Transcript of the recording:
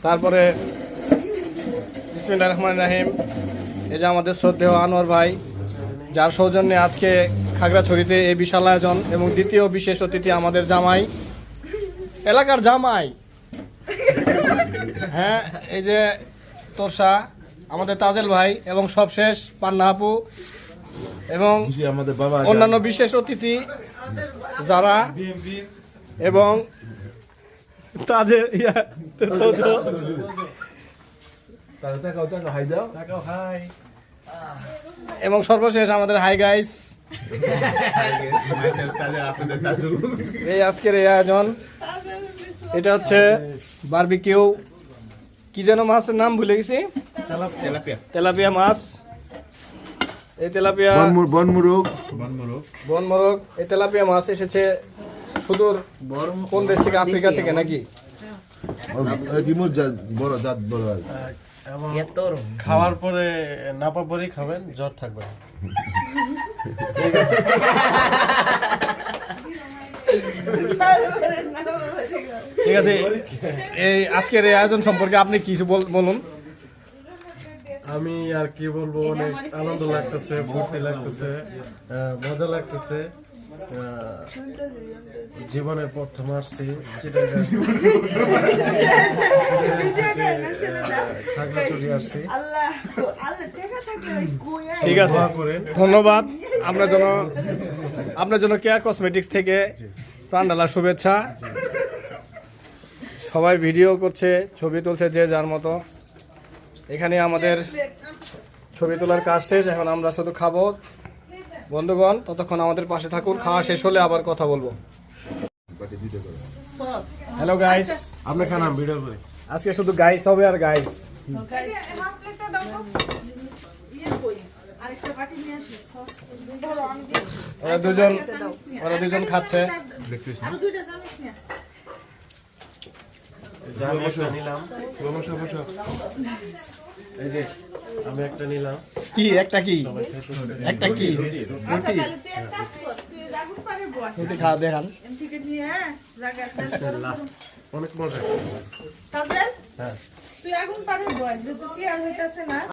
তারপরে বিসমিল্লাহির রহমানির রহিম। এই যে আমাদের শ্রদ্ধেয় আনোয়ার ভাই, যার সৌজন্যে আজকে খাগড়াছড়িতে এই বিশাল আয়োজন, এবং দ্বিতীয় বিশেষ অতিথি আমাদের জামাই, এলাকার জামাই। হ্যাঁ, এই যে তোরসা, আমাদের তাজেল ভাই, এবং সবশেষ পান্না আপু, এবং আমাদের বাবা অন্যান্য বিশেষ অতিথি যারা, এবং তাজেল এবং সর্বশেষ আমাদের হাই গাইস। এই আজকের এই আয়োজন, এটা হচ্ছে বারবিকিউ, কি যেন মাছের নাম ভুলে গেছি, তেলাপিয়া মাছ। এই তেলাপিয়া বনমোরগ, এই তেলাপিয়া মাছ এসেছে সুদূর কোন দেশ থেকে? আফ্রিকা থেকে নাকি? এবং খাওয়ার পরে নাপা পরেই খাবেন, জ্বর থাকবে না। ঠিক আছে, এই আজকের এই আয়োজন সম্পর্কে আপনি কিছু বলুন। আমি আর কি বলবো, অনেক আনন্দ লাগতেছে, ফুর্তি লাগতেছে, মজা লাগতেছে। জীবনের প্রথম আসছি খাগড়াছড়ি আসছি। ঠিক আছে, ধন্যবাদ। আপনার জন্য কেয়া কসমেটিক্স থেকে প্রাণ ঢালার শুভেচ্ছা। সবাই ভিডিও করছে, ছবি তুলছে যে যার মতো। এখানে আমাদের ছবি তোলার কাজ শেষ, এখন আমরা শুধু খাবো। বন্ধুগণ, ততক্ষণ আমাদের পাশে থাকুন, খাওয়া শেষ হলে আবার কথা বলবো। হ্যালো গাইস, আপনি খানাম ভিডিও করে। আজকে শুধু গাইস হবে আর গাইস। ওরা দুজন খাচ্ছে। এই যে আমি একটা নিলাম। কি একটা কি একটা কি রুটি খাওয়া দেখান। অনেক মজা। তুই আগুন পারে বয় যে তুই আর হইতাছে না।